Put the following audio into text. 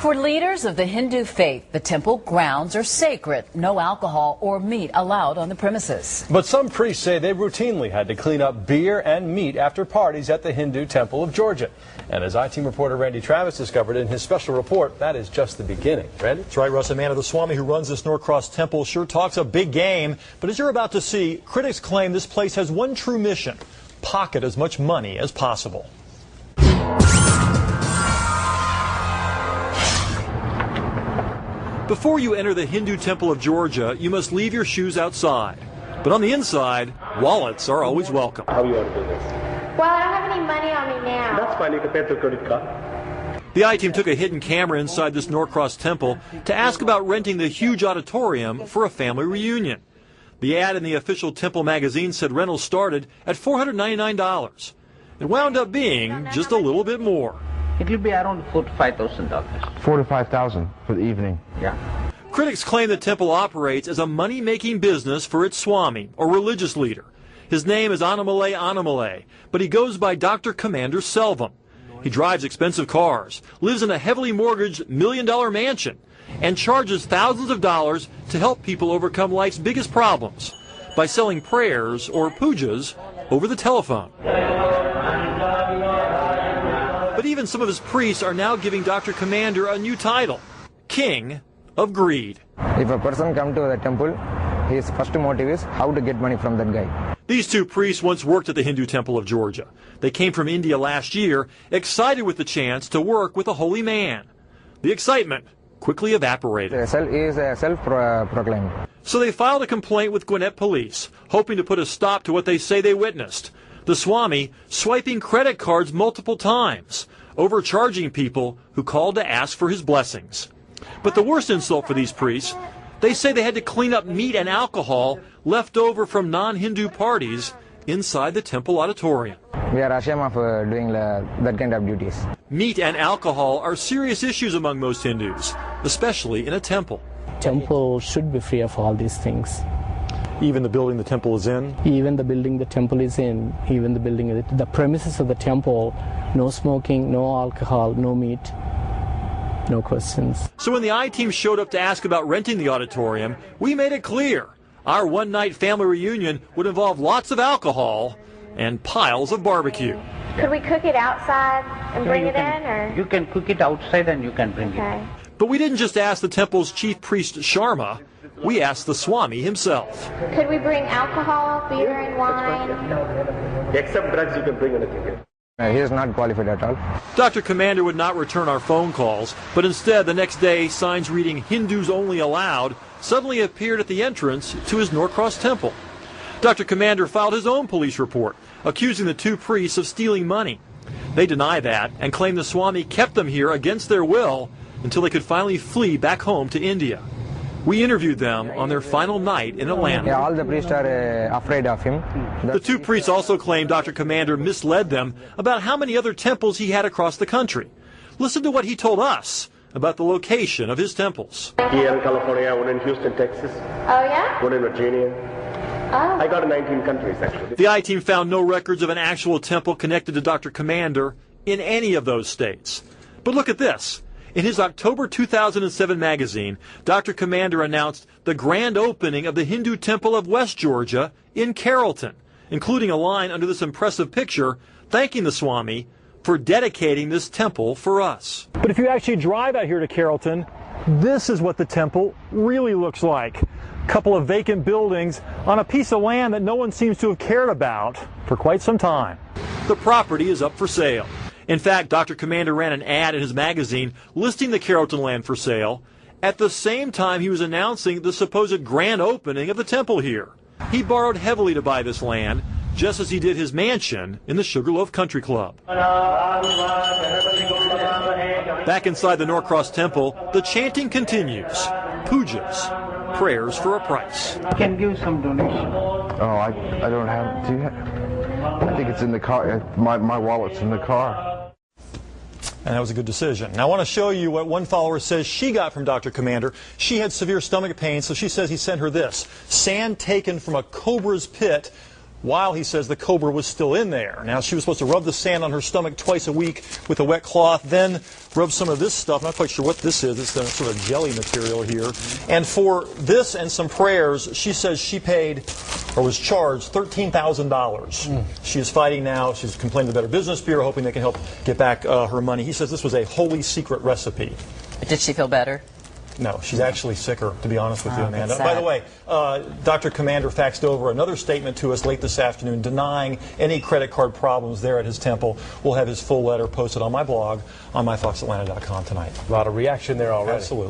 For leaders of the Hindu faith, the temple grounds are sacred. No alcohol or meat allowed on the premises. But some priests say they routinely had to clean up beer and meat after parties at the Hindu Temple of Georgia. And as I-Team reporter Randy Travis discovered in his special report, that is just the beginning. Randy? That's right, Russ. Amanda, the Swami who runs this Norcross temple sure talks a big game. But as you're about to see, critics claim this place has one true mission: pocket as much money as possible. Before you enter the Hindu Temple of Georgia, you must leave your shoes outside. But on the inside, wallets are always welcome. How you want to do this? Well, I don't have any money on me now. That's fine. You can pay through credit card. The I-Team took a hidden camera inside this Norcross temple to ask about renting the huge auditorium for a family reunion. The ad in the official temple magazine said rentals started at $499. It wound up being just a little bit more. It will be around $4,000 to $5,000. $4,000 to $5,000 for the evening. Yeah. Critics claim the temple operates as a money-making business for its Swami, or religious leader. His name is Annamalai Annamalai, but he goes by Dr. Commander SELVAM. He drives expensive cars, lives in a heavily mortgaged million-dollar mansion, and charges thousands of dollars to help people overcome life's biggest problems by selling prayers or pujas over the telephone. But even some of his priests are now giving Dr. Commander a new title: King of Greed. If a person comes to the temple, his first motive is how to get money from that guy. These two priests once worked at the Hindu Temple of Georgia. They came from India last year, excited with the chance to work with a holy man. The excitement quickly evaporated. Is self-proclaimed. So they filed a complaint with Gwinnett Police, hoping to put a stop to what they say they witnessed: the Swami swiping credit cards multiple times, overcharging people who called to ask for his blessings. But the worst insult for these priests, they say they had to clean up meat and alcohol left over from non-Hindu parties inside the temple auditorium. We are ashamed of doing that kind of duties. Meat and alcohol are serious issues among most Hindus, especially in a temple. Temple should be free of all these things. Even the building the temple is in? Even the building the temple is in, even the building, the premises of the temple, no smoking, no alcohol, no meat, no questions. So when the I-Team showed up to ask about renting the auditorium, we made it clear our one-night family reunion would involve lots of alcohol and piles of barbecue. Could we cook it outside and bring it in, or? You can cook it outside and you can bring it. But we didn't just ask the temple's chief priest Sharma, we asked the Swami himself. Could we bring alcohol, beer and wine? Except drugs, you can bring anything. He is not qualified at all. Dr. Commander would not return our phone calls, but instead the next day signs reading "Hindus only allowed" suddenly appeared at the entrance to his Norcross temple. Dr. Commander filed his own police report, accusing the two priests of stealing money. They deny that and claim the Swami kept them here against their will until they could finally flee back home to India. We interviewed them on their final night in Atlanta. Yeah, all the priests are afraid of him. The two priests also claim Dr. Commander misled them about how many other temples he had across the country. Listen to what he told us about the location of his temples. Here in California, one in Houston, Texas. Oh, yeah? One in Virginia. Oh. I got in 19 countries, actually. The I-Team found no records of an actual temple connected to Dr. Commander in any of those states. But look at this. In his October 2007 magazine, Dr. Commander announced the grand opening of the Hindu Temple of West Georgia in Carrollton, including a line under this impressive picture thanking the Swami for dedicating this temple for us. But if you actually drive out here to Carrollton, this is what the temple really looks like. A couple of vacant buildings on a piece of land that no one seems to have cared about for quite some time. The property is up for sale. In fact, Dr. Commander ran an ad in his magazine listing the Carrollton land for sale at the same time he was announcing the supposed grand opening of the temple here. He borrowed heavily to buy this land, just as he did his mansion in the Sugarloaf Country Club. Back inside the Norcross Temple, the chanting continues. Pujas, prayers for a price. You can give some donation. Oh, I don't have. Do you have? I think it's in the car. My wallet's in the car. And that was a good decision. Now I want to show you what one follower says she got from Dr. Commander. She had severe stomach pain, so she says he sent her this: sand taken from a cobra's pit while he says the cobra was still in there. Now, she was supposed to rub the sand on her stomach twice a week with a wet cloth, then rub some of this stuff. Not quite sure what this is. It's a sort of jelly material here. And for this and some prayers, she says she paid or was charged $13,000. She is fighting now. She's complained to the Better Business Bureau, hoping they can help get back her money. He says this was a holy secret recipe. Did she feel better? No, she's actually sicker, to be honest with you, Amanda. That's By sad. the way, Dr. Commander faxed over another statement to us late this afternoon denying any credit card problems there at his temple. We'll have his full letter posted on my blog on myfoxatlanta.com tonight. A lot of reaction there already. Absolutely.